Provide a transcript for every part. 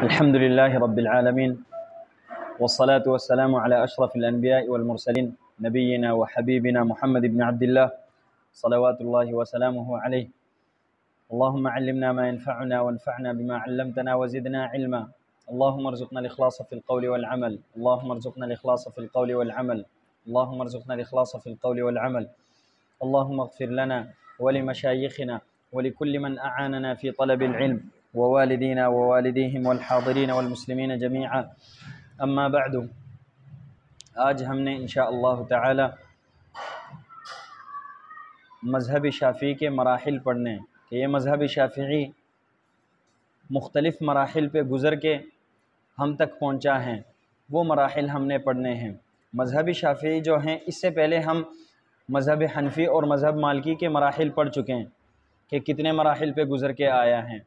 الحمد لله رب العالمين والصلاة والسلام على أشرف الأنبياء والمرسلين نبينا وحبيبنا محمد بن عبد الله صلوات الله وسلامه عليه. اللهم علمنا ما ينفعنا وانفعنا بما علمتنا وزدنا علما. اللهم ارزقنا الإخلاص في القول والعمل. اللهم ارزقنا الإخلاص في القول والعمل. اللهم ارزقنا الإخلاص في القول والعمل. اللهم اغفر لنا ولمشايخنا ولكل من أعاننا في طلب العلم ووالدينا ووالديهم والحاضرين والمسلمين جميعا. اما بعد، آج ہم نے انشاءاللہ تعالی مذہب شافعی کے مراحل پڑھنے ہیں کہ یہ مذہب شافعی مختلف مراحل پہ گزر کے ہم تک پہنچا ہے، وہ مراحل ہم نے پڑھنے ہیں۔ مذہب شافعی جو ہیں، اس سے پہلے ہم مذہب حنفی اور مذہب مالکی کے مراحل پڑھ چکے ہیں کہ کتنے مراحل پہ گزر کے آیا ہیں۔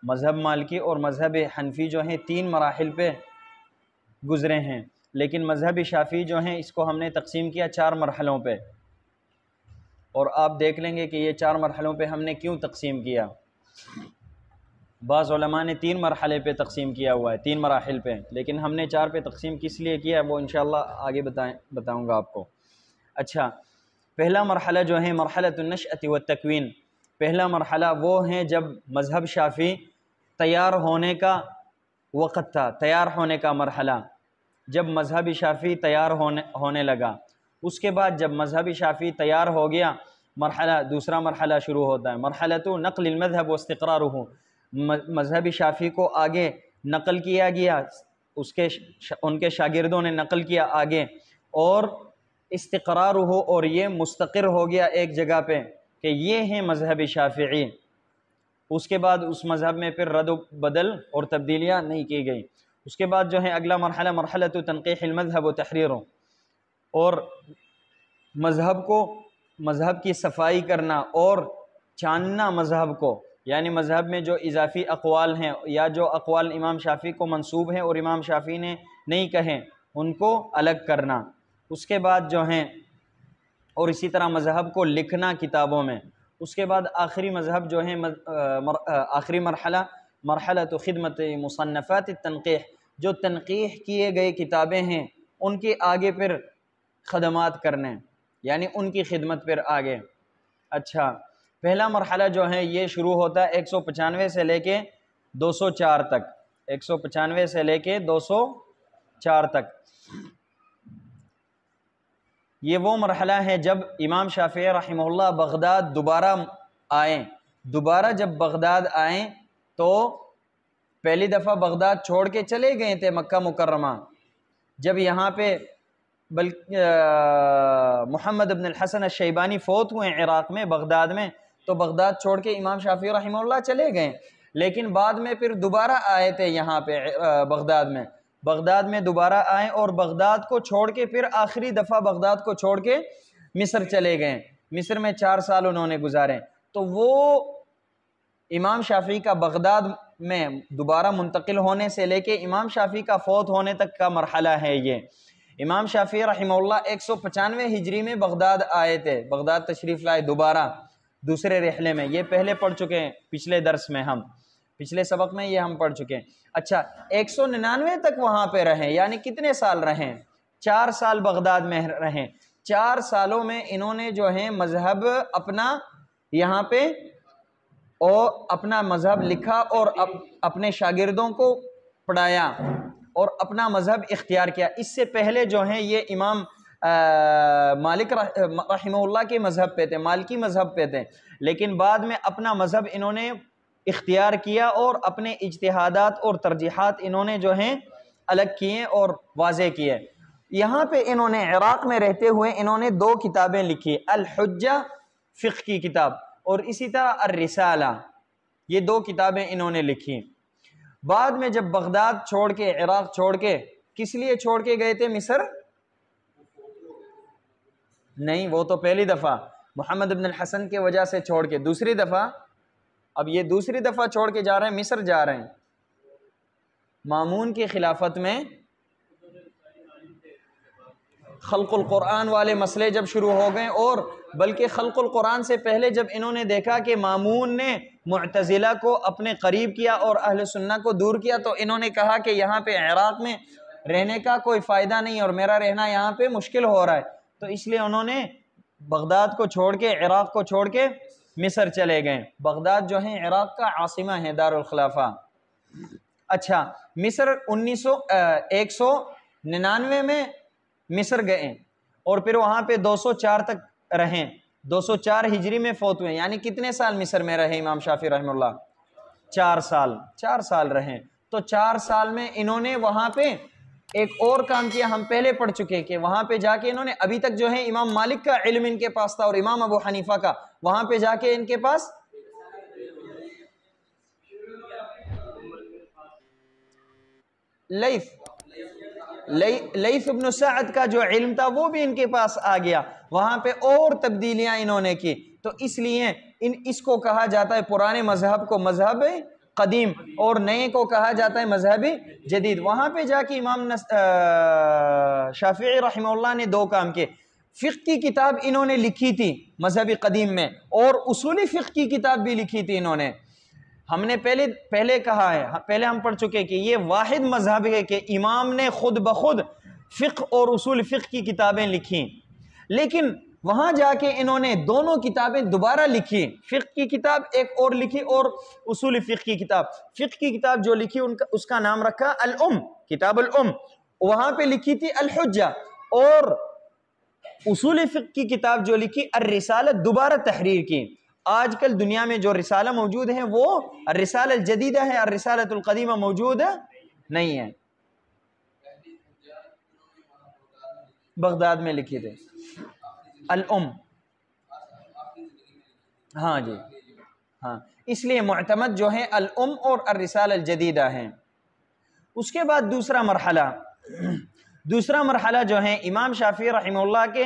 مذہب مالکی اور مذہب حنفی جو ہیں 3 مراحل پہ گزرے ہیں، لیکن مذہب شافعی جو ہیں اس کو ہم نے تقسیم کیا 4 مرحلوں پہ، اور آپ دیکھ لیں گے کہ یہ 4 مرحلوں پہ ہم نے کیوں تقسیم کیا۔ بعض علماء نے 3 مرحلے پہ تقسیم کیا ہوا ہے، 3 مراحل پہ، لیکن ہم نے 4 پہ تقسیم کس لیے کیا ہے وہ انشاءاللہ آگے بتاؤں گا آپ کو۔ اچھا، پہلا مرحلہ جو ہے مرحلۃ النشأۃ والتکوین، پہلا مرحلہ وہ ہیں جب مذہب شافعی تیار ہونے کا وقت تھا، تیار ہونے کا مرحلہ، جب مذہب شافعی تیار ہونے لگا۔ اس کے بعد جب مذہب شافعی تیار ہو گیا، دوسرا مرحلہ شروع ہوتا ہے، مرحلۃ نقل المذہب واستقرارہ، مذہب شافعی کو آگے نقل کیا گیا، ان کے شاگردوں نے نقل کیا آگے، اور استقرارہ، اور یہ مستقر ہو گیا ایک جگہ پہ کہ یہ ہیں مذہب شافعی۔ اس کے بعد اس مذہب میں پھر رد و بدل اور تبدیلیاں نہیں کی گئی۔ اس کے بعد جو ہے اگلا مرحلہ مرحلۃ تنقیح المذہب و تحریر، اور مذہب کی صفائی کرنا اور چاننا مذہب کو، یعنی مذہب میں جو اضافی اقوال ہیں یا جو اقوال امام شافعی کو منسوب ہیں اور امام شافعی نے نہیں کہیں ان کو الگ کرنا۔ اس کے بعد جو ہیں اور اسی طرح مذہب کو لکھنا کتابوں میں۔ اس کے بعد آخری مذہب جو ہے آخری مرحلہ خدمت مصنفات التنقیح، جو تنقیح کیے گئے کتابیں ہیں ان کے آگے پھر خدمات کرنے، یعنی ان کی خدمت پھر آگے۔ اچھا، پہلا مرحلہ جو ہے یہ شروع ہوتا ہے 195 سے لے کے 204 تک، 195 سے لے کے 204 تک۔ یہ وہ مرحلہ ہے جب امام شافعی رحمہ اللہ بغداد دوبارہ جب بغداد آئیں تو پہلی دفعہ بغداد چھوڑ کے چلے گئے تھے مکہ مکرمہ، جب یہاں پہ محمد بن الحسن الشیبانی فوت ہوئے عراق میں بغداد میں، تو بغداد چھوڑ کے امام شافعی رحمہ اللہ چلے گئے، لیکن بعد میں پھر دوبارہ آئے تھے یہاں پہ بغداد میں دوبارہ آئے، اور بغداد کو چھوڑ کے پھر آخری دفعہ بغداد کو چھوڑ کے مصر چلے گئے۔ مصر میں 4 سال انہوں نے گزارے۔ تو وہ امام شافعی کا بغداد میں دوبارہ منتقل ہونے سے لے کے امام شافعی کا فوت ہونے تک کا مرحلہ ہے یہ۔ امام شافعی رحمہ اللہ 195 ہجری میں بغداد آئے تھے، بغداد تشریف لائے دوبارہ دوسرے رحلے میں، یہ پہلے پڑھ چکے ہیں پچھلے درس میں، پچھلے سبق میں یہ ہم پڑھ چکے ہیں۔ اچھا، 199 تک وہاں پہ رہیں، یعنی کتنے سال رہیں؟ 4 سال بغداد میں رہیں۔ 4 سالوں میں انہوں نے جو ہے مذہب اپنا یہاں پہ اور اپنا مذہب لکھا اور اپنے شاگردوں کو پڑھایا اور اپنا مذہب اختیار کیا۔ اس سے پہلے جو ہیں یہ امام مالک رحمہ اللہ کے مذہب پہ تھے، مالکی مذہب پہ تھے، لیکن بعد میں اپنا مذہب انہوں نے اختیار کیا اور اپنے اجتہادات اور ترجیحات انہوں نے جو ہیں الگ کیے اور واضح کیے۔ یہاں پہ انہوں نے عراق میں رہتے ہوئے انہوں نے 2 کتابیں لکھی، الحجہ فقہ کی کتاب اور اسی طرح الرسالہ، یہ 2 کتابیں انہوں نے لکھی۔ بعد میں جب بغداد چھوڑ کے، عراق چھوڑ کے، کس لیے چھوڑ کے گئے تھے مصر؟ نہیں، وہ تو پہلی دفعہ محمد بن الحسن کے وجہ سے چھوڑ کے، دوسری دفعہ اب یہ دوسری دفعہ چھوڑ کے جا رہے ہیں، مصر جا رہے ہیں۔ مامون کی خلافت میں خلق القرآن والے مسئلے جب شروع ہو گئے، اور بلکہ خلق القرآن سے پہلے جب انہوں نے دیکھا کہ مامون نے معتزلہ کو اپنے قریب کیا اور اہل سنہ کو دور کیا، تو انہوں نے کہا کہ یہاں پہ عراق میں رہنے کا کوئی فائدہ نہیں اور میرا رہنا یہاں پہ مشکل ہو رہا ہے، تو اس لیے انہوں نے بغداد کو چھوڑ کے، عراق کو چھوڑ کے مصر چلے گئے۔ بغداد جو ہے عراق کا عاصمہ ہے، دارالخلافہ۔ اچھا، مصر 199 میں مصر گئے اور پھر وہاں پہ 204 تک رہیں، 204 ہجری میں فوت ہوئے، یعنی کتنے سال مصر میں رہے امام شافعی رحمہ اللہ؟ 4 سال، 4 سال رہیں۔ تو 4 سال میں انہوں نے وہاں پہ ایک اور کام کیا، ہم پہلے پڑھ چکے کہ وہاں پہ جا کے انہوں نے، ابھی تک جو ہے امام مالک کا علم ان کے پاس تھا اور امام ابو حنیفہ کا، وہاں پہ جا کے ان کے پاس لیث ابن سعد کا جو علم تھا وہ بھی ان کے پاس آ گیا، وہاں پہ اور تبدیلیاں انہوں نے کی، تو اس لیے اس کو کہا جاتا ہے پرانے مذہب کو مذہب قدیم اور نئے کو کہا جاتا ہے مذہب جدید۔ وہاں پہ جا کے امام شافعی رحمہ اللہ نے 2 کام کیے، فقہ کی کتاب انہوں نے لکھی تھی مذہب قدیم میں، اور اصولی فقہ کی کتاب بھی لکھی تھی انہوں نے۔ ہم نے پہلے کہا ہے، پہلے ہم پڑھ چکے کہ یہ واحد مذہب ہے کہ امام نے خود بخود فقہ اور اصول فقہ کی کتابیں لکھی، لیکن وہاں جا کے انہوں نے دونوں کتابیں دوبارہ لکھی، فقہ کی کتاب ایک اور لکھی اور اصول فقہ کی کتاب۔ فقہ کی کتاب جو لکھی اس کا نام رکھا الام، کتاب الام، وہاں پہ لکھی تھی الحجہ، اور اصول فقہ کی کتاب جو لکھی الرسالہ، دوبارہ تحریر کی۔ آج کل دنیا میں جو رسالہ موجود ہیں وہ الرسالہ الجدیدہ ہے، الرسالۃ القدیمہ موجود نہیں ہے، بغداد میں لکھی تھے الام۔ ہاں جی، ہاں، اس لیے معتمد جو ہے الام اور الرسالہ الجدیدہ ہیں۔ اس کے بعد دوسرا مرحلہ جو ہے امام شافعی رحمہ اللہ کے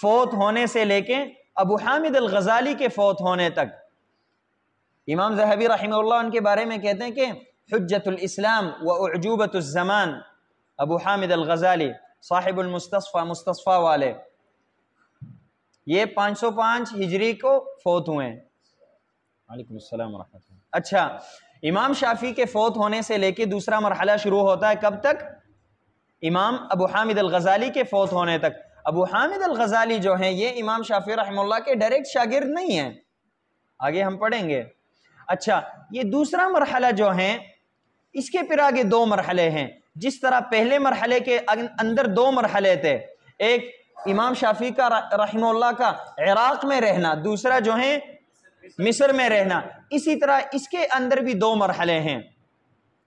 فوت ہونے سے لے کے ابو حامد الغزالی کے فوت ہونے تک۔ امام ذہبی رحمہ اللہ ان کے بارے میں کہتے ہیں کہ حجت الاسلام و اعجوبۃ الزمان، ابو حامد الغزالی صاحب المستصفى، مستصفى والے، یہ 505 ہجری کو فوت ہوئے ہیں۔ وعلیکم السلام ورحمۃ اللہ۔ اچھا، امام شافعی کے فوت ہونے سے لے کے دوسرا مرحلہ شروع ہوتا ہے کب تک؟ امام ابو حامد الغزالی کے فوت ہونے تک۔ ابو حامد الغزالی جو ہیں یہ امام شافعی رحمہ اللہ کے ڈائریکٹ شاگرد نہیں ہیں، آگے ہم پڑھیں گے۔ اچھا، یہ دوسرا مرحلہ جو ہیں، اس کے پھر آگے 2 مرحلے ہیں۔ جس طرح پہلے مرحلے کے اندر 2 مرحلے تھے، ایک امام شافعی کا رحمہ اللہ کا عراق میں رہنا، دوسرا جو ہے مصر میں رہنا، اسی طرح اس کے اندر بھی 2 مرحلے ہیں۔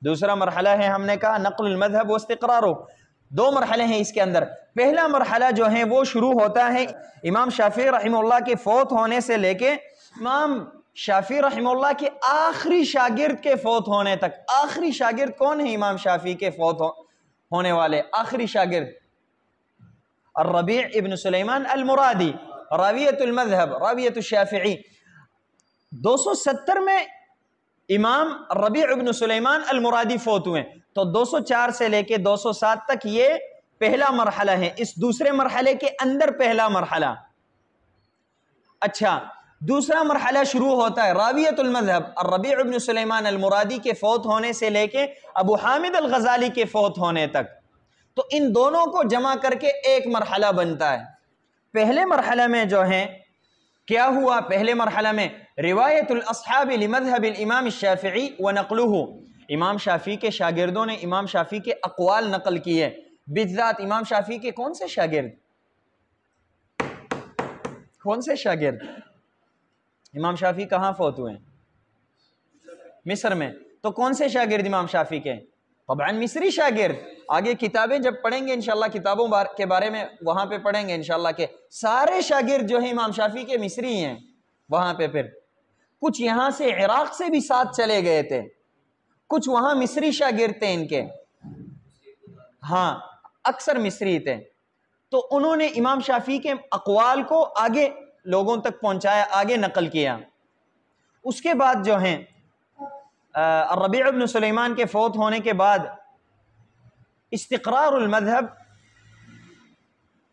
دوسرا مرحلہ ہے، ہم نے کہا نقل المذہب و استقرارو، 2 مرحلے ہیں اس کے اندر۔ پہلا مرحلہ جو ہے وہ شروع ہوتا ہے امام شافعی رحمہ اللہ کے فوت ہونے سے لے کے امام شافعی رحمہ اللہ کے آخری شاگرد کے فوت ہونے تک۔ آخری شاگرد کون ہے امام شافعی کے فوت ہونے والے؟ آخری شاگرد الربیع ابن سلیمان المرادی، راویۃ المذہب، راویۃ الشافعی۔ 270 میں امام ربیع ابن سلیمان المرادی فوت ہوئے، تو 204 سے لے کے 207 تک یہ پہلا مرحلہ ہے، اس دوسرے مرحلے کے اندر پہلا مرحلہ۔ اچھا، دوسرا مرحلہ شروع ہوتا ہے راویۃ المذہب الربیع ابن سلیمان المرادی کے فوت ہونے سے لے کے ابو حامد الغزالی کے فوت ہونے تک، تو ان دونوں کو جمع کر کے ایک مرحلہ بنتا ہے۔ پہلے مرحلہ میں جو ہے کیا ہوا؟ پہلے مرحلہ میں روایت الاصحاب لمذہب الامام الشافعی ونقلہ، امام شافعی کے شاگردوں نے امام شافعی کے اقوال نقل کیے، بالذات امام شافعی کے کون سے شاگرد؟ کون سے شاگرد؟ امام شافعی کہاں فوت ہوئے؟ مصر میں۔ تو کون سے شاگرد امام شافعی کے؟ طبعاً مصری شاگرد۔ آگے کتابیں جب پڑھیں گے انشاءاللہ، کتابوں کے بارے میں وہاں پہ پڑھیں گے انشاءاللہ کہ سارے شاگرد جو ہیں امام شافعی کے مصری ہیں وہاں پہ، پھر کچھ یہاں سے عراق سے بھی ساتھ چلے گئے تھے، کچھ وہاں مصری شاگرد تھے ان کے، ہاں اکثر مصری تھے۔ تو انہوں نے امام شافعی کے اقوال کو آگے لوگوں تک پہنچایا، آگے نقل کیا۔ اس کے بعد جو ہیں الربیع ابن سلیمان کے فوت ہونے کے بعد استقرار المذہب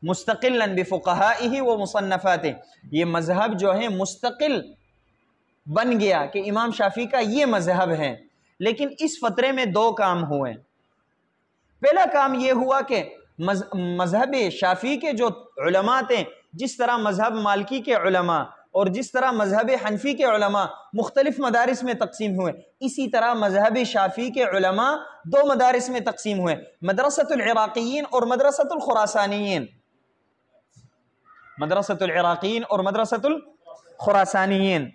مستقلا بفقہائہ و مصنفاتہ، یہ مذہب جو ہے مستقل بن گیا کہ امام شافعی کا یہ مذہب ہے، لیکن اس فترے میں دو کام ہوئے۔ پہلا کام یہ ہوا کہ مذہب شافعی کے جو علماء تھے، جس طرح مذہب مالکی کے علماء اور جس طرح مذہب حنفی کے علماء مختلف مدارس میں تقسیم ہوئے، اسی طرح مذہب شافعی کے علماء دو مدارس میں تقسیم ہوئے، مدرسۃ العراقیین اور مدرسۃ الخراسانیین، مدرسۃ العراقیین اور مدرسۃ الخراسانیین۔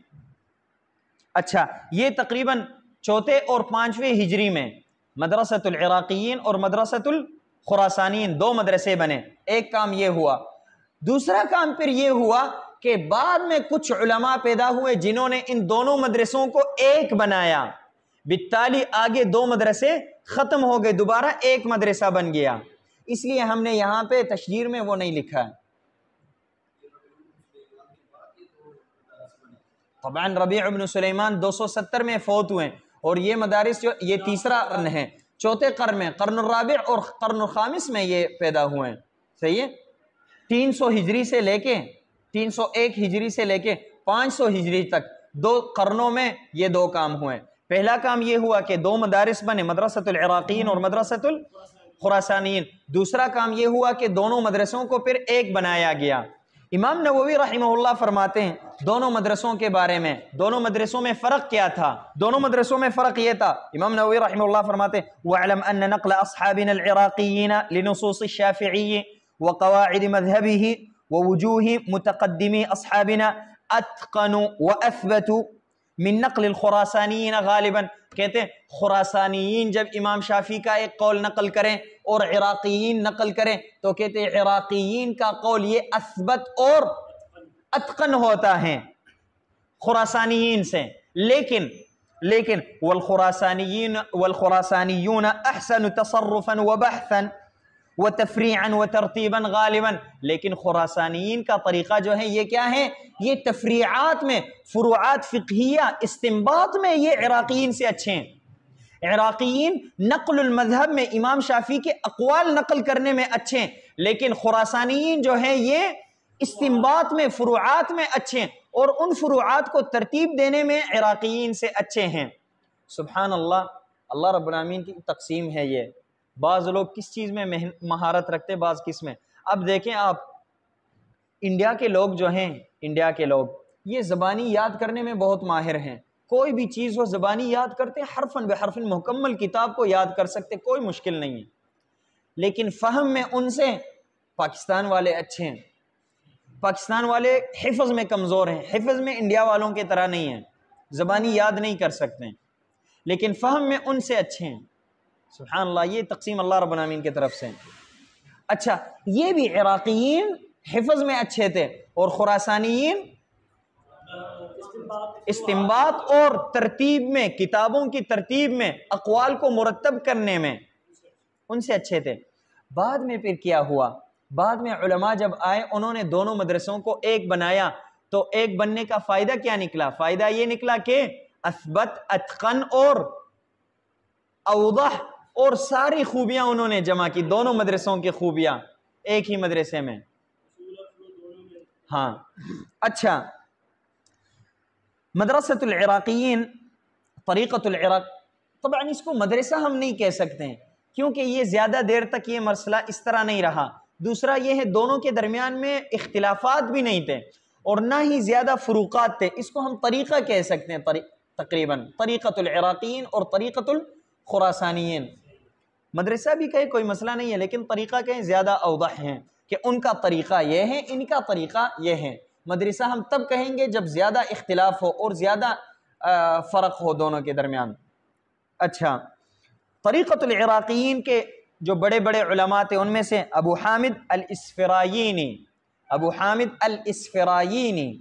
اچھا، یہ تقریباً چوتھے اور پانچویں ہجری میں مدرسۃ العراقیین اور مدرسۃ الخراسانیین دو مدرسے بنے۔ ایک کام یہ ہوا۔ دوسرا کام پھر یہ ہوا کہ بعد میں کچھ علماء پیدا ہوئے جنہوں نے ان دونوں مدرسوں کو ایک بنایا، بالتالی آگے دو مدرسے ختم ہو گئے، دوبارہ ایک مدرسہ بن گیا۔ اس لیے ہم نے یہاں پہ تشجیر میں وہ نہیں لکھا ہے۔ طبعاً ربیع بن سلیمان 270 میں فوت ہوئے، اور یہ مدارس جو یہ تیسرا قرن ہے، چوتھے قرن میں، قرن الرابع اور قرن الخامس میں یہ پیدا ہوئے ہیں، صحیح ہے۔ 300 ہجری سے لے کے 301 ہجری سے لے کے 500 ہجری تک دو قرنوں میں یہ دو کام ہوئے۔ پہلا کام یہ ہوا کہ دو مدارس بنے، مدرسۃ العراقیین اور مدرسۃ الخراسانیین۔ دوسرا کام یہ ہوا کہ دونوں مدرسوں کو پھر ایک بنایا گیا۔ امام نووی رحمہ اللہ فرماتے ہیں دونوں مدرسوں کے بارے میں، دونوں مدرسوں میں فرق کیا تھا؟ دونوں مدرسوں میں فرق یہ تھا، امام نووی رحمہ اللہ فرماتے ہیں وَاعْلَمْ أَنَّ نَقْلَ أَصْحَابِنَا الْعِرَاقِيِّينَ لِنُصُوصِ الشَّافِعِيِّ وَقَوَاعِدِ مَذْهَبِهِ وَوُجُوهِ مُتَقَدِّمِي أَصْحَابِنَا أَتْقَنُ وَأَثْبَتُ من نقل الخراسانیین غالباً، کہتے ہیں خراسانیین جب امام شافعی کا ایک قول نقل کریں اور عراقیین نقل کریں تو کہتے ہیں عراقیین کا قول یہ اثبت اور اتقن ہوتا ہے خراسانیین سے، لیکن والخراسانیون احسن تصرفا وبحثا وتفریعا وترتیبا غالبا، لیکن خراسانیین کا طریقہ جو ہے یہ کیا ہے؟ یہ تفریعات میں، فروعات فقہیہ، استنباط میں یہ عراقیین سے اچھے ہیں۔ عراقیین نقل المذہب میں امام شافعی کے اقوال نقل کرنے میں اچھے ہیں، لیکن خراسانیین جو ہیں یہ استنباط میں، فروعات میں اچھے ہیں، اور ان فروعات کو ترتیب دینے میں عراقیین سے اچھے ہیں۔ سبحان اللہ، اللہ رب العالمین کی تقسیم ہے یہ۔ بعض لوگ کس چیز میں مہارت رکھتے، بعض کس میں۔ اب دیکھیں آپ، انڈیا کے لوگ جو ہیں، انڈیا کے لوگ یہ زبانی یاد کرنے میں بہت ماہر ہیں، کوئی بھی چیز وہ زبانی یاد کرتے، حرفاً بحرف مکمل کتاب کو یاد کر سکتے، کوئی مشکل نہیں ہے، لیکن فہم میں ان سے پاکستان والے اچھے ہیں۔ پاکستان والے حفظ میں کمزور ہیں، حفظ میں انڈیا والوں کی طرح نہیں ہیں، زبانی یاد نہیں کر سکتے، لیکن فہم میں ان سے اچھے ہیں۔ سبحان اللہ، یہ تقسیم اللہ رب العالمین کی طرف سے۔ اچھا، یہ بھی عراقیین حفظ میں اچھے تھے اور خراسانیین استنباط اور ترتیب میں، کتابوں کی ترتیب میں، اقوال کو مرتب کرنے میں ان سے اچھے تھے۔ بعد میں پھر کیا ہوا؟ بعد میں علماء جب آئے انہوں نے دونوں مدرسوں کو ایک بنایا، تو ایک بننے کا فائدہ کیا نکلا؟ فائدہ یہ نکلا کہ اثبت، اتقن اور اوضح اور ساری خوبیاں انہوں نے جمع کی، دونوں مدرسوں کی خوبیاں ایک ہی مدرسے میں۔ ہاں، اچھا، مدرسۃ العراقیین، طریقۃ العراق، طبعاً اس کو مدرسہ ہم نہیں کہہ سکتے ہیں کیونکہ یہ زیادہ دیر تک یہ مسئلہ اس طرح نہیں رہا۔ دوسرا یہ ہے دونوں کے درمیان میں اختلافات بھی نہیں تھے اور نہ ہی زیادہ فروقات تھے، اس کو ہم طریقہ کہہ سکتے ہیں تقریباً، طریقۃ العراقیین اور طریقۃ الخراسانیین۔ مدرسہ بھی کہے کوئی مسئلہ نہیں ہے، لیکن طریقہ کہیں زیادہ اوضح ہیں کہ ان کا طریقہ یہ ہے، ان کا طریقہ یہ ہے۔ مدرسہ ہم تب کہیں گے جب زیادہ اختلاف ہو اور زیادہ فرق ہو دونوں کے درمیان۔ اچھا، طریقۃ العراقیین کے جو بڑے بڑے علماء تھے ان میں سے ابو حامد الاسفرائینی، ابو حامد الاسفرائینی،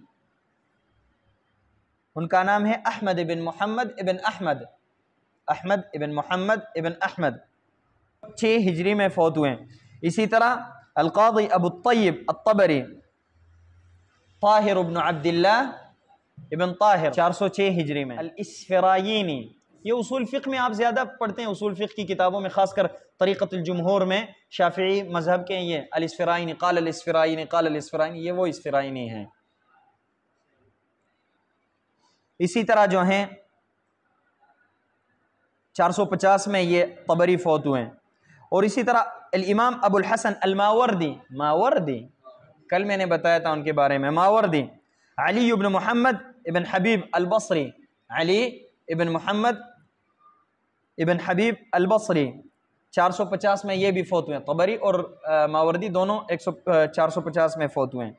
ان کا نام ہے احمد بن محمد ابن احمد، احمد ابن محمد ابن احمد، 6 ہجری میں فوت ہوئے۔ اسی طرح القاضی ابو الطیب الطبری، طاہر ابن عبداللہ ابن طاہر، 406 ہجری میں، الاسفرائینی۔ یہ اصول فقہ میں آپ زیادہ پڑھتے ہیں، اصول فقہ کی کتابوں میں، خاص کر طریقۃ الجمہور میں شافعی مذہب کے یہ الاسفرائینی، قال الاسفرائینی، قال الاسفرائینی، یہ وہ اسفرائینی ہیں۔ اسی طرح جو ہیں 450 میں یہ طبری فوت ہوئے ہیں. اور اسی طرح الامام ابو الحسن الماوردی، ماوردی کل میں نے بتایا تھا ان کے بارے میں، ماوردی علی ابن محمد ابن حبیب البصری، علی ابن محمد ابن حبیب البصری 450 میں یہ بھی فوت ہوئے ہیں. طبری اور ماوردی دونوں 450 میں فوت ہوئے ہیں.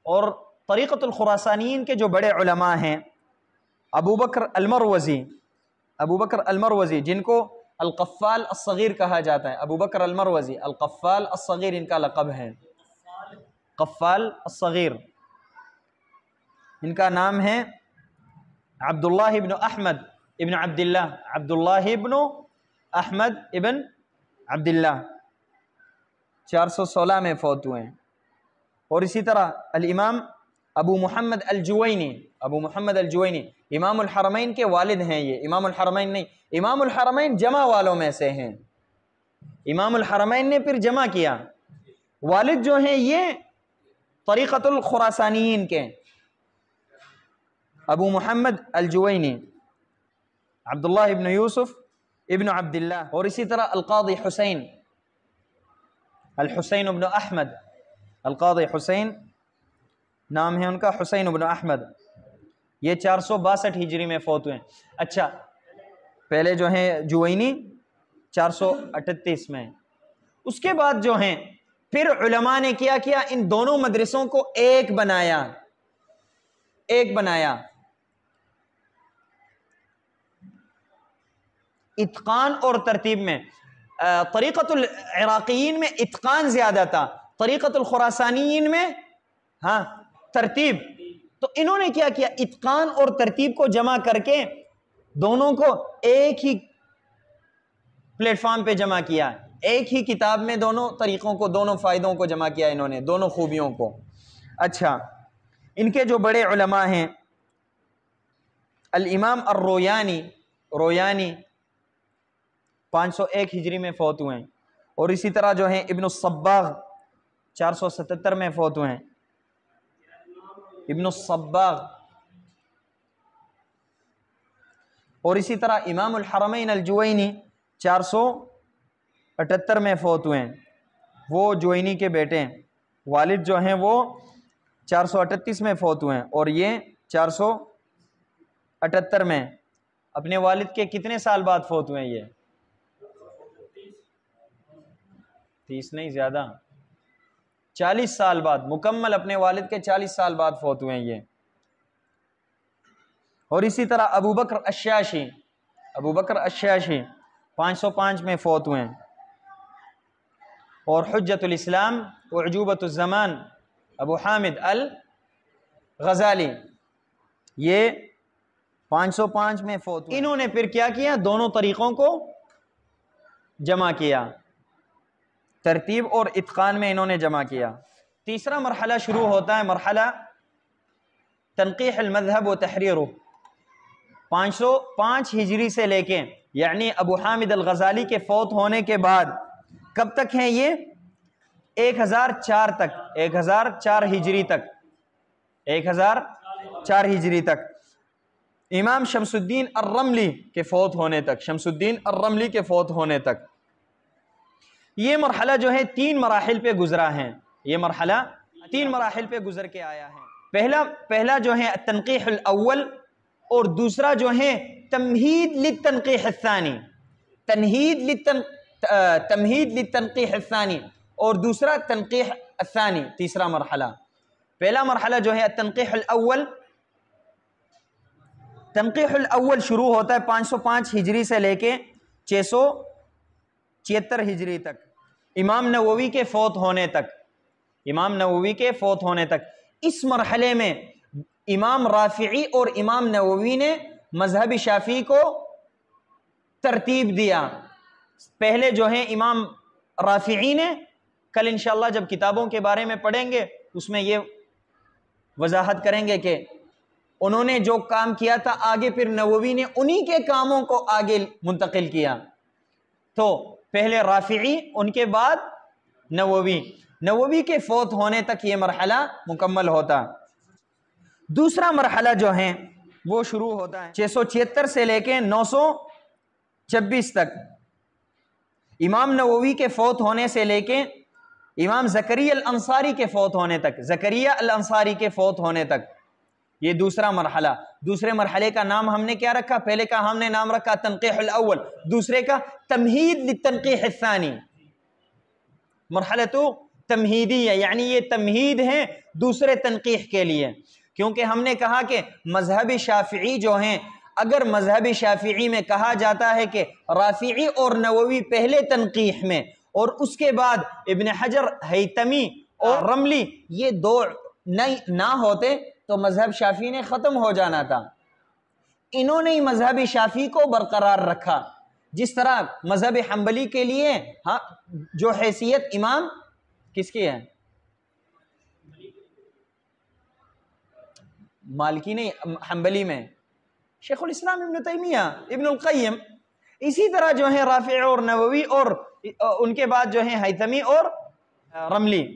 اور طریقۃ الخراسانیین کے جو بڑے علماء ہیں ابو بکر المروزی، ابو بکر المروزی جن کو القفال الصغیر کہا جاتا ہے، ابو بکر المروزی القفال الصغیر ان کا لقب ہے، قفال الصغیر، ان کا نام ہے عبداللہ ابن احمد ابن عبداللہ، عبداللہ ابن احمد ابن عبداللہ 416 میں فوت ہوئے ہیں. اور اسی طرح الامام ابو محمد الجوینی، ابو محمد الجوینی امام الحرمین کے والد ہیں. یہ امام الحرمین نہیں، امام الحرمین جمع والوں میں سے ہیں، امام الحرمین نے پھر جمع کیا. والد جو ہیں یہ طریقۃ الخراسانیین کے ابو محمد الجوینی عبداللہ ابن یوسف ابن عبداللہ. اور اسی طرح القاضی حسین، الحسین ابن احمد، القاضی حسین نام ہے ان کا، حسین ابن احمد، یہ 462 ہجری میں فوت ہوئے ہیں. اچھا پہلے جو ہیں جوینی 438 میں. اس کے بعد جو ہیں پھر علماء نے کیا کیا، ان دونوں مدرسوں کو ایک بنایا، ایک بنایا. اتقان اور ترتیب میں طریقۃ العراقیین میں اتقان زیادہ تھا، طریقۃ الخراسانیین میں ہاں ترتیب. تو انہوں نے کیا کیا، اتقان اور ترتیب کو جمع کر کے دونوں کو ایک ہی پلیٹ فارم پہ جمع کیا، ایک ہی کتاب میں دونوں طریقوں کو، دونوں فائدوں کو جمع کیا انہوں نے، دونوں خوبیوں کو. اچھا ان کے جو بڑے علماء ہیں الامام الرویانی، رویانی 501 ہجری میں فوت ہوئے ہیں. اور اسی طرح جو ہیں ابن الصباغ 477 میں فوت ہوئے ہیں، ابن الصباغ. اور اسی طرح امام الحرمین الجوینی 478 میں فوت ہوئے ہیں، وہ جوینی کے بیٹے ہیں. والد جو ہیں وہ 438 میں فوت ہوئے ہیں اور یہ 478 میں. اپنے والد کے کتنے سال بعد فوت ہوئے ہیں؟ یہ 30 نہیں، زیادہ 40 سال بعد، مکمل اپنے والد کے 40 سال بعد فوت ہوئے ہیں یہ. اور اسی طرح ابو بکر الشاشی، ابو بکر الشاشی 505 میں فوت ہوئے ہیں. اور حجت الاسلام وعجوبۃ الزمان ابو حامد الغزالی یہ 505 میں فوت ہوئے. انہوں نے پھر کیا کیا، دونوں طریقوں کو جمع کیا، ترتیب اور اتقان میں انہوں نے جمع کیا. تیسرا مرحلہ شروع ہوتا ہے، مرحلہ تنقیح المذہب و تحریرہ. 505 ہجری سے لے کے، یعنی ابو حامد الغزالی کے فوت ہونے کے بعد کب تک ہیں یہ؟ 1004 تک، 1004 ہجری تک، 1004 ہجری تک، امام شمس الدین الرملی کے فوت ہونے تک، شمس الدین الرملی کے فوت ہونے تک. یہ مرحلہ جو ہے 3 مراحل پہ گزرا ہے، یہ مرحلہ 3 مراحل پہ گزر کے آیا ہے. پہلا جو ہے التنقیح الاول، اور دوسرا جو ہے تمہید للتنقیح الثانی، تمہید للتنقیح الثانی، اور دوسرا تنقیح الثانی، تیسرا مرحلہ. پہلا مرحلہ جو ہے التنقیح الاول، تنقیح الاول شروع ہوتا ہے 505 ہجری سے لے کے 676 ہجری تک، امام نووی کے فوت ہونے تک، امام نووی کے فوت ہونے تک. اس مرحلے میں امام رافعی اور امام نووی نے مذہب شافعی کو ترتیب دیا. پہلے جو ہیں امام رافعی نے، کل انشاءاللہ جب کتابوں کے بارے میں پڑھیں گے اس میں یہ وضاحت کریں گے کہ انہوں نے جو کام کیا تھا آگے پھر نووی نے انہی کے کاموں کو آگے منتقل کیا. تو پہلے رافعی، ان کے بعد نووی، نووی کے فوت ہونے تک یہ مرحلہ مکمل ہوتا. دوسرا مرحلہ جو ہے وہ شروع ہوتا ہے 676 سے لے کے 926 تک، امام نووی کے فوت ہونے سے لے کے امام زکریا الانصاری کے فوت ہونے تک، زکریا الانصاری کے فوت ہونے تک، یہ دوسرا مرحلہ۔ دوسرے مرحلے کا نام ہم نے کیا رکھا؟ پہلے کا ہم نے نام رکھا تنقیح الاول، دوسرے کا تمہید للتنقیح الثانی، مرحلہ تمہیدی ہے، یعنی یہ تمہید ہے دوسرے تنقیح کے لیے، کیونکہ ہم نے کہا کہ مذہب شافعی جو ہیں، اگر مذہب شافعی میں کہا جاتا ہے کہ رافعی اور نووی پہلے تنقیح میں اور اس کے بعد ابن حجر، ہیثمی اور رملی، یہ دو نہ ہوتے تو مذہب شافعی نے ختم ہو جانا تھا۔ انہوں نے مذہب شافعی کو برقرار رکھا، جس طرح مذہب حنبلی کے لیے جو حیثیت امام کس کی ہے؟ مالکی نہیں، حنبلی میں شیخ الاسلام ابن تیمیہ، ابن القیم، اسی طرح جو ہیں رافع اور نووی اور ان کے بعد جو ہیں ہیثمی اور رملی۔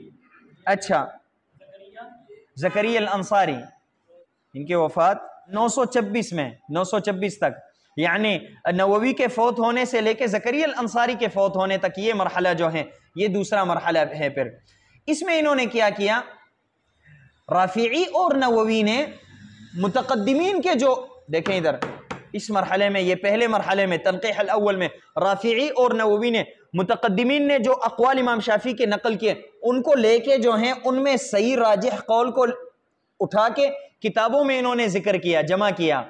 اچھا، زکریا الانصاری، ان کی وفات 926 میں، 926 تک، یعنی نووی کے فوت ہونے سے لے کے زکریا الانصاری کے فوت ہونے تک یہ مرحلہ جو ہے یہ دوسرا مرحلہ ہے۔ پھر اس میں انہوں نے کیا کیا؟ رافعی اور نووی نے متقدمین کے جو دیکھیں ادھر اس مرحلے میں، یہ پہلے مرحلے میں تنقیح الاول میں رافعی اور نووی نے، متقدمین نے جو اقوال امام شافعی کے نقل کیے ان کو لے کے جو ہیں ان میں صحیح راجح قول کو اٹھا کے کتابوں میں انہوں نے ذکر کیا، جمع کیا۔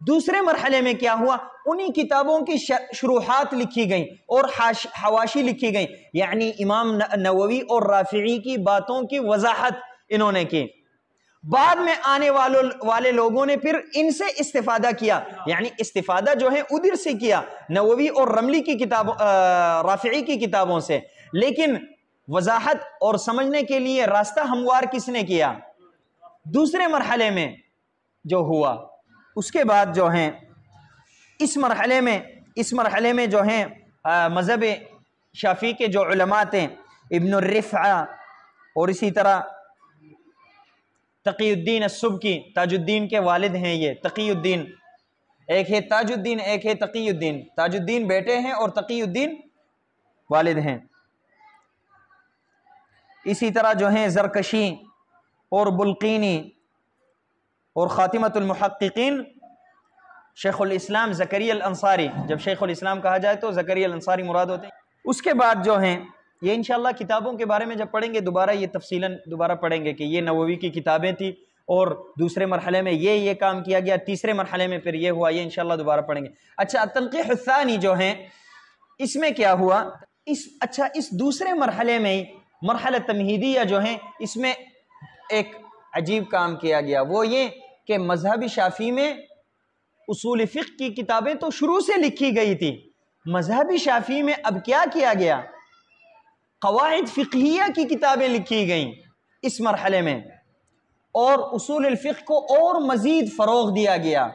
دوسرے مرحلے میں کیا ہوا؟ انہی کتابوں کی شروحات لکھی گئیں اور حواشی لکھی گئیں، یعنی امام نووی اور رافعی کی باتوں کی وضاحت انہوں نے کی۔ بعد میں آنے والے لوگوں نے پھر ان سے استفادہ کیا، یعنی استفادہ جو ہے ادھر سے کیا، نووی اور رملی کی کتاب، رافعی کی کتابوں سے، لیکن وضاحت اور سمجھنے کے لیے راستہ ہموار کس نے کیا؟ دوسرے مرحلے میں جو ہوا۔ اس کے بعد جو ہیں اس مرحلے میں جو ہیں مذہب شافعی کے جو علماء تھے، ابن الرفع اور اسی طرح تقی الدین السبکی، تاج الدین کے والد ہیں یہ، تقی الدین، ایک ہے تاج الدین ایک ہے تقی الدین، تاج الدین بیٹے ہیں اور تقی الدین والد ہیں۔ اسی طرح جو ہیں زرکشی اور بلقینی اور خاتمۃ المحققین شیخ الاسلام زکریا الانصاری، جب شیخ الاسلام کہا جائے تو زکریا الانصاری مراد ہوتے ہیں۔ اس کے بعد جو ہیں یہ انشاءاللہ کتابوں کے بارے میں جب پڑھیں گے دوبارہ، یہ تفصیلاً دوبارہ پڑھیں گے کہ یہ نووی کی کتابیں تھی اور دوسرے مرحلے میں یہ کام کیا گیا، تیسرے مرحلے میں پھر یہ ہوا، یہ انشاءاللہ دوبارہ پڑھیں گے۔ اچھا، التنقیح الثانی جو ہیں اس میں کیا ہوا؟ اس دوسرے مرحلے میں مرحلہ تمہیدیہ جو ہیں اس میں ایک عجیب کام کیا گیا، وہ یہ کہ مذہب شافعی میں اصول فقہ کی کتابیں تو شروع سے لکھی گئی تھی، مذہب شافعی میں اب کیا کیا گیا؟ قواعد فقہیہ کی کتابیں لکھی گئیں اس مرحلے میں، اور اصول الفقہ کو اور مزید فروغ دیا گیا،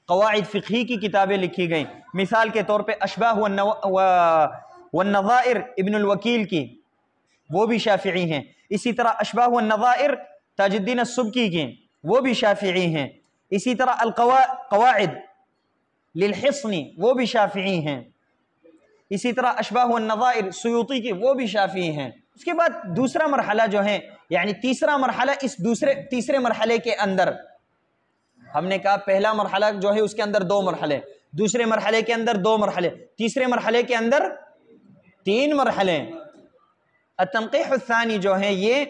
قواعد فقہی کی کتابیں لکھی گئیں۔ مثال کے طور پہ اشباہ والنظائر ابن الوکیل کی، وہ بھی شافعی ہیں۔ اسی طرح اشباہ والنظائر تاج الدین السبکی کی، وہ بھی شافعی ہیں۔ اسی طرح القواعد للحصنی، وہ بھی شافعی ہیں۔ اسی طرح اشباہ والنظائر سیوطی کی، وہ بھی شافعی ہیں۔ اس کے بعد دوسرا مرحلہ جو ہے، یعنی تیسرا مرحلہ، اس تیسرے مرحلے کے اندر ہم نے کہا پہلا مرحلہ جو ہے اس کے اندر 2 مرحلے، دوسرے مرحلے کے اندر 2 مرحلے، تیسرے مرحلے کے اندر 3 مرحلے۔ التنقیح الثانی جو ہے یہ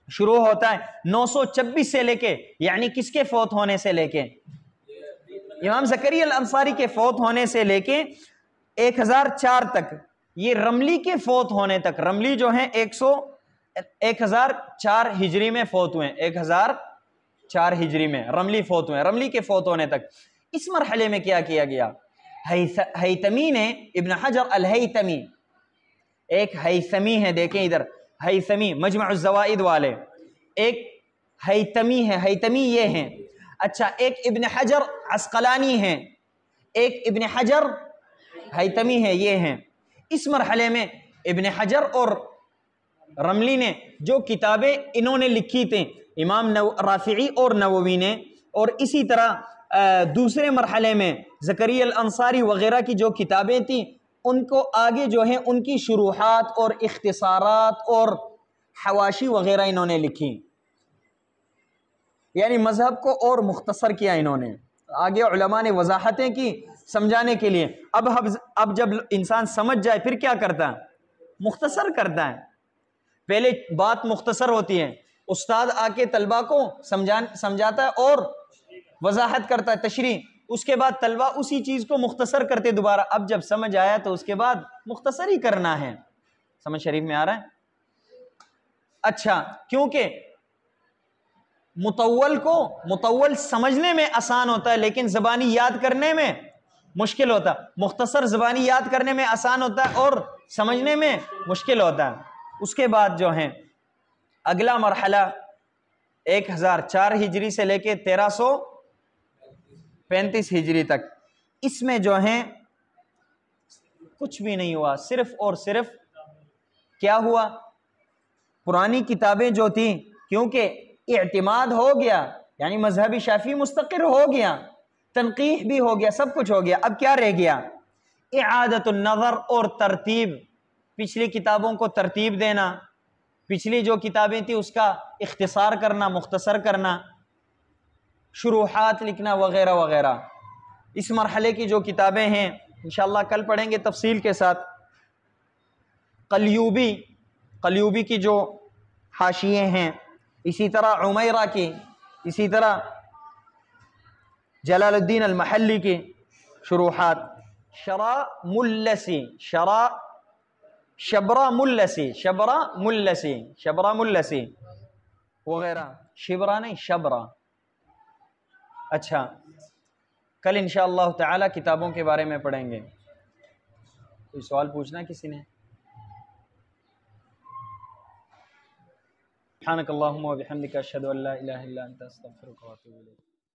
شروع ہوتا ہے 926 سے لے کے، یعنی کس کے فوت ہونے سے لے کے؟ امام زکریا الانصاری کے فوت ہونے سے لے کے 1004 تک، یہ رملی کے فوت ہونے تک۔ رملی جو ہیں 1004 ہجری میں فوت ہوئے، 1004 ہجری میں رملی فوت ہوئے، رملی کے فوت ہونے تک۔ اس مرحلے میں کیا کیا گیا؟ ہیثمی نے، ابن حجر الہیثمی، ایک ہیثمی ہے، دیکھیں ادھر، ہیثمی مجمع الزوائد والے، ایک ہیثمی ہے، ہیثمی یہ ہیں۔ اچھا، ایک ابن حجر عسقلانی ہیں، ایک ابن حجر ہیثمی ہے، یہ ہیں۔ اس مرحلے میں ابن حجر اور رملی نے جو کتابیں انہوں نے لکھی تھیں، امام رافعی اور نووی نے اور اسی طرح دوسرے مرحلے میں زکریا الانصاری وغیرہ کی جو کتابیں تھیں ان کو آگے جو ہیں ان کی شروحات اور اختصارات اور حواشی وغیرہ انہوں نے لکھی، یعنی مذہب کو اور مختصر کیا انہوں نے، آگے علماء نے وضاحتیں کی سمجھانے کے لیے۔ اب جب انسان سمجھ جائے پھر کیا کرتا ہے؟ مختصر کرتا ہے۔ پہلے بات مختصر ہوتی ہے، استاد آ کے طلبہ کو سمجھاتا ہے اور وضاحت کرتا ہے، تشریح، اس کے بعد طلبہ اسی چیز کو مختصر کرتے دوبارہ۔ اب جب سمجھ آیا تو اس کے بعد مختصر ہی کرنا ہے۔ سمجھ شریف میں آ رہا ہے؟ اچھا، کیونکہ مطول سمجھنے میں آسان ہوتا ہے لیکن زبانی یاد کرنے میں مشکل ہوتا ہے، مختصر زبانی یاد کرنے میں آسان ہوتا ہے اور سمجھنے میں مشکل ہوتا ہے۔ اس کے بعد جو ہیں اگلا مرحلہ 1004 ہجری سے لے کے 1335 ہجری تک، اس میں جو ہیں کچھ بھی نہیں ہوا، صرف اور صرف کیا ہوا؟ پرانی کتابیں جو تھیں کیونکہ اعتماد ہو گیا، یعنی مذہبی شافعی مستقر ہو گیا، تنقیح بھی ہو گیا، سب کچھ ہو گیا، اب کیا رہ گیا؟ اعادت النظر اور ترتیب، پچھلی کتابوں کو ترتیب دینا، پچھلی جو کتابیں تھیں اس کا اختصار کرنا، مختصر کرنا، شروحات لکھنا وغیرہ وغیرہ۔ اس مرحلے کی جو کتابیں ہیں انشاءاللہ کل پڑھیں گے تفصیل کے ساتھ۔ قلیوبی کی جو حاشیے ہیں، اسی طرح عمیرہ کی، اسی طرح جلال الدین المحلی کی شروحات، شبرا ملسی وغیرہ، شبرا نہیں شبرا۔ اچھا، کل انشاءاللہ تعالی کتابوں کے بارے میں پڑھیں گے۔ کوئی سوال پوچھنا کسی نے؟ سبحانک اللہم و بحمدک اشہد ان لا الہ الا انت استغفرک و اتوب الیک۔